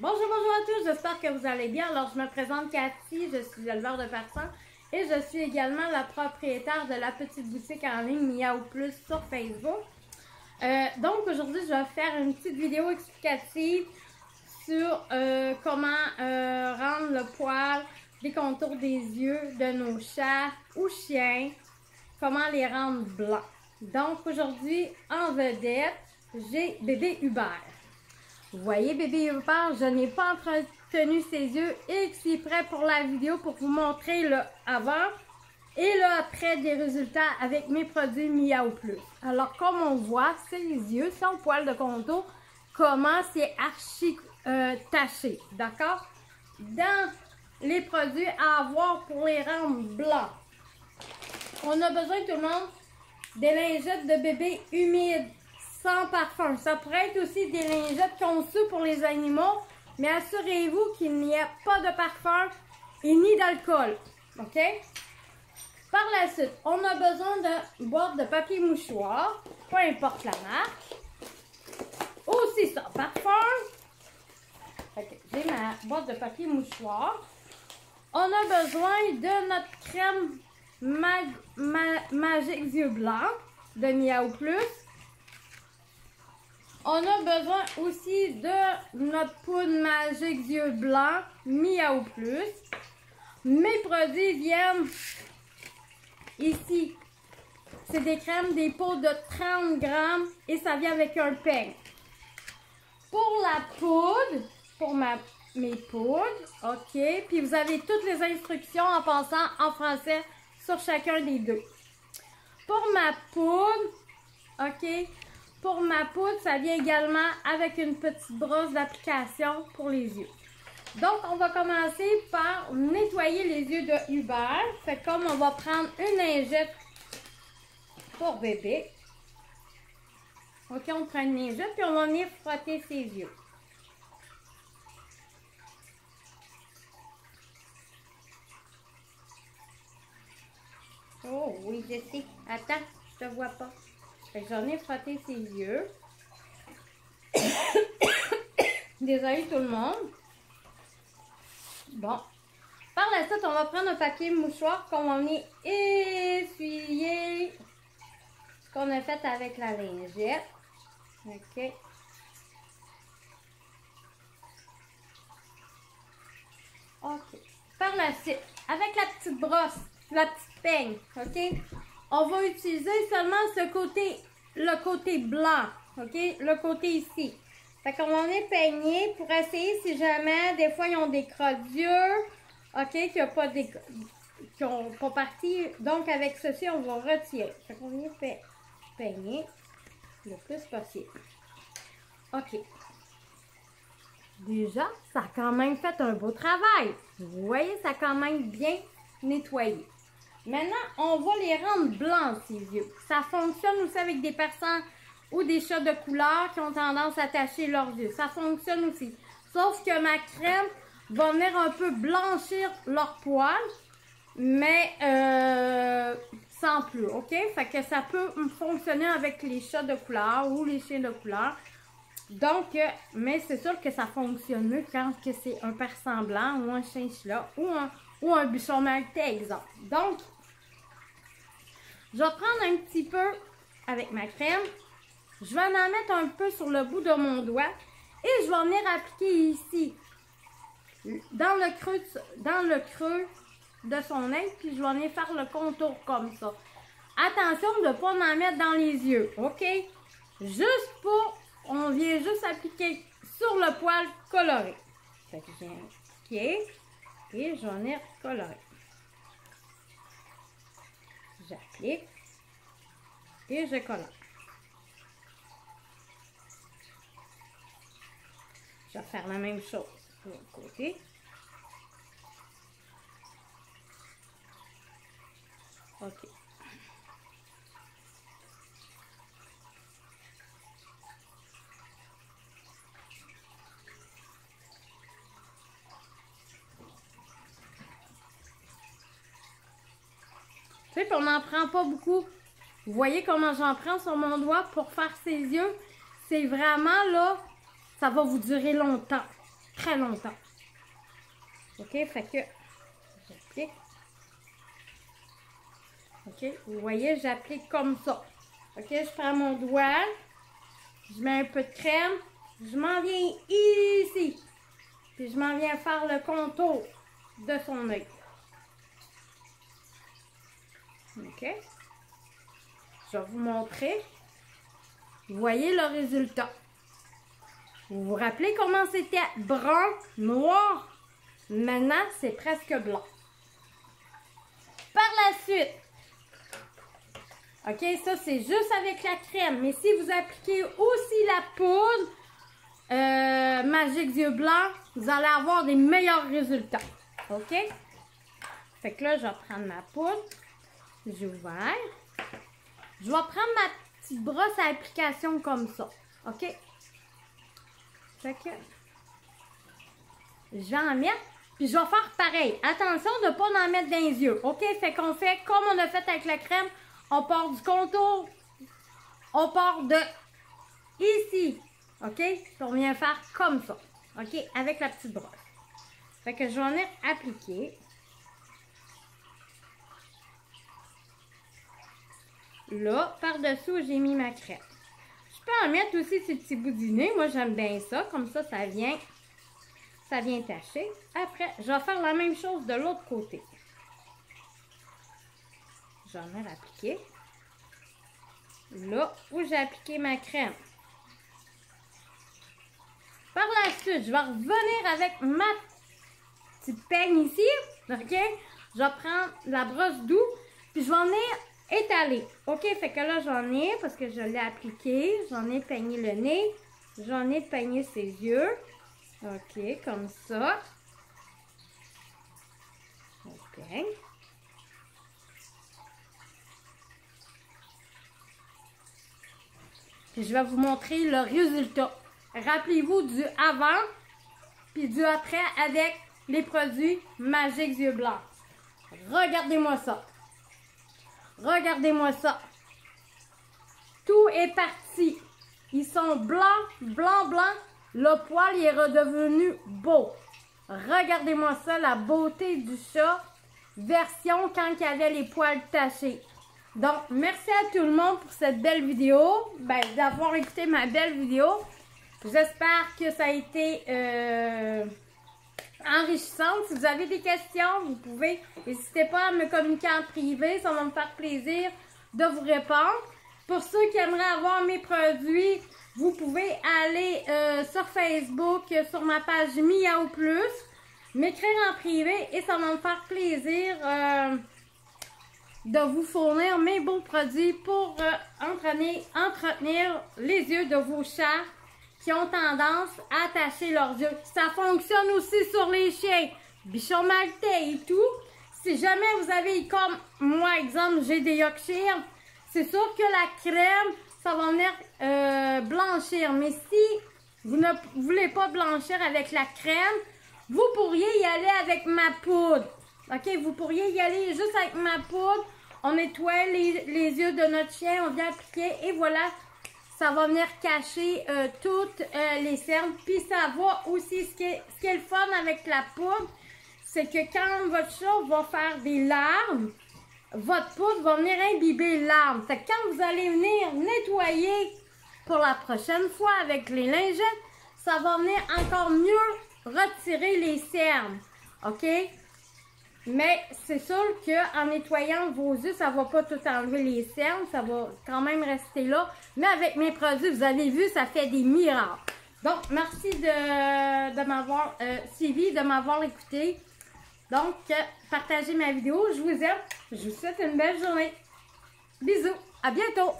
Bonjour à tous, j'espère que vous allez bien. Alors, je me présente Cathy, je suis éleveur de persans et je suis également la propriétaire de la petite boutique en ligne Miaou Plus sur Facebook. Donc, aujourd'hui, je vais faire une petite vidéo explicative sur comment rendre le poil, les contours des yeux de nos chats ou chiens, comment les rendre blancs. Donc, aujourd'hui, en vedette, j'ai bébé Hubert. Vous voyez, bébé Hubert, je n'ai pas entretenu ses yeux et je suis prêt pour la vidéo pour vous montrer le avant et le après des résultats avec mes produits Miaou Plus. Alors, comme on voit, ses yeux, son poil de contour, comment c'est archi taché, d'accord? Dans les produits à avoir pour les rendre blancs, on a besoin, tout le monde, des lingettes de bébé humides, sans parfum. Ça pourrait être aussi des lingettes conçues pour les animaux, mais assurez-vous qu'il n'y a pas de parfum et ni d'alcool. OK? Par la suite, on a besoin de boîte de papier mouchoir, peu importe la marque. Aussi sans parfum. Okay, j'ai ma boîte de papier mouchoir. On a besoin de notre crème Magique Yeux Blancs de Miaou Plus. On a besoin aussi de notre poudre Magique Yeux Blancs Miaou Plus. Mes produits viennent ici. C'est des crèmes, des pots de 30 grammes et ça vient avec un peigne. Pour la poudre, pour mes poudres, OK. Puis vous avez toutes les instructions en passant en français sur chacun des deux. Pour ma poudre, OK. Pour ma poudre, ça vient également avec une petite brosse d'application pour les yeux. Donc, on va commencer par nettoyer les yeux de Hubert. Fait comme on va prendre une lingette pour bébé. OK, on prend une lingette puis on va venir frotter ses yeux. Oh oui, je sais. Attends, je te vois pas. Fait que j'en ai frotté ses yeux. Désolée tout le monde. Bon. Par la suite, on va prendre un papier mouchoir qu'on va venir essuyer ce qu'on a fait avec la lingette. OK. OK. Par la suite, avec la petite brosse, la petite peigne, OK? On va utiliser seulement le côté blanc, OK? Le côté ici. Fait qu'on va venir peigner pour essayer si jamais, des fois, ils ont des crottes d'yeux, OK? Qui n'ont pas parti. Donc, avec ceci, on va retirer. Fait qu'on vient peigner le plus possible. OK. Déjà, ça a quand même fait un beau travail. Vous voyez, ça a quand même bien nettoyé. Maintenant, on va les rendre blancs, ces yeux. Ça fonctionne aussi avec des persans ou des chats de couleur qui ont tendance à tacher leurs yeux. Ça fonctionne aussi. Sauf que ma crème va venir un peu blanchir leur poil, mais sans plus, OK? Fait que ça peut fonctionner avec les chats de couleur ou les chiens de couleur. Donc, mais c'est sûr que ça fonctionne mieux quand c'est un persan blanc ou un chinchilla ou un bichon maltais, exemple. Donc, je vais prendre un petit peu avec ma crème. Je vais en mettre un peu sur le bout de mon doigt. Et je vais venir appliquer ici, dans le creux de son œil. Puis je vais venir faire le contour comme ça. Attention de ne pas en mettre dans les yeux, OK? On vient juste appliquer sur le poil coloré. Fait que je viens appliquer et je vais venir colorer. J'applique et je colore. Je vais faire la même chose de l'autre côté. OK. Tu sais, puis on n'en prend pas beaucoup. Vous voyez comment j'en prends sur mon doigt pour faire ses yeux? C'est vraiment là, ça va vous durer longtemps. très longtemps. OK? Fait que j'applique. OK? Vous voyez, j'applique comme ça. OK? Je prends mon doigt. Je mets un peu de crème. Je m'en viens ici. Puis je m'en viens faire le contour de son œil. OK? Je vais vous montrer. Vous voyez le résultat. Vous vous rappelez comment c'était brun, noir? Maintenant, c'est presque blanc. Par la suite, OK, ça c'est juste avec la crème. Mais si vous appliquez aussi la poudre Magique Yeux Blancs, vous allez avoir des meilleurs résultats. OK? Fait que là, je vais prendre ma poudre. J'ai ouvert. Je vais prendre ma petite brosse à application comme ça. OK? Fait que je vais en mettre. Puis je vais faire pareil. Attention de ne pas en mettre dans les yeux. OK? Fait qu'on fait comme on a fait avec la crème. On part du contour. On part de ici. OK? Puis on vient faire comme ça. OK? Avec la petite brosse. Fait que je vais en appliquer. Là, par-dessous, j'ai mis ma crème. Je peux en mettre aussi ces petits bouts du nez. Moi, j'aime bien ça. Comme ça, ça vient tacher. Après, je vais faire la même chose de l'autre côté. J'en ai appliqué. Là où j'ai appliqué ma crème. Par la suite, je vais revenir avec ma petite peigne ici. OK? Je vais prendre la brosse doux. Puis je vais venir étaler. OK? Fait que là, j'en ai, parce que je l'ai appliqué. J'en ai peigné le nez. J'en ai peigné ses yeux. OK, comme ça. OK. Puis je vais vous montrer le résultat. Rappelez-vous du avant puis du après avec les produits Magique Yeux Blancs. Regardez-moi ça. Regardez-moi ça. Tout est parti. Ils sont blancs, blancs, blancs. Le poil il est redevenu beau. Regardez-moi ça, la beauté du chat. Version quand il y avait les poils tachés. Donc, merci à tout le monde pour cette belle vidéo. Ben, d'avoir écouté ma belle vidéo. J'espère que ça a été enrichissant. Si vous avez des questions, vous pouvez. N'hésitez pas à me communiquer en privé. Ça va me faire plaisir de vous répondre. Pour ceux qui aimeraient avoir mes produits, vous pouvez aller sur Facebook, sur ma page Miaou Plus, m'écrire en privé et ça va me faire plaisir de vous fournir mes beaux produits pour entretenir les yeux de vos chats qui ont tendance à tacher leurs yeux. Ça fonctionne aussi sur les chiens, bichons maltais et tout. Si jamais vous avez, comme moi, exemple, j'ai des Yorkshire, c'est sûr que la crème, ça va venir blanchir. Mais si vous ne voulez pas blanchir avec la crème, vous pourriez y aller avec ma poudre. OK? Vous pourriez y aller juste avec ma poudre. On nettoie les yeux de notre chien, on vient appliquer et voilà, ça va venir cacher toutes les cernes. Puis ça va aussi, ce qui est le fun avec la poudre, c'est que quand votre chat va faire des larmes, votre poudre va venir imbiber les larmes. Fait que quand vous allez venir nettoyer pour la prochaine fois avec les lingettes, ça va venir encore mieux retirer les cernes. OK? Mais c'est sûr qu'en nettoyant vos yeux, ça ne va pas tout enlever les cernes. Ça va quand même rester là. Mais avec mes produits, vous avez vu, ça fait des miracles. Donc, merci de m'avoir suivi, de m'avoir écouté. Donc, partagez ma vidéo. Je vous aime. Je vous souhaite une belle journée. Bisous. À bientôt.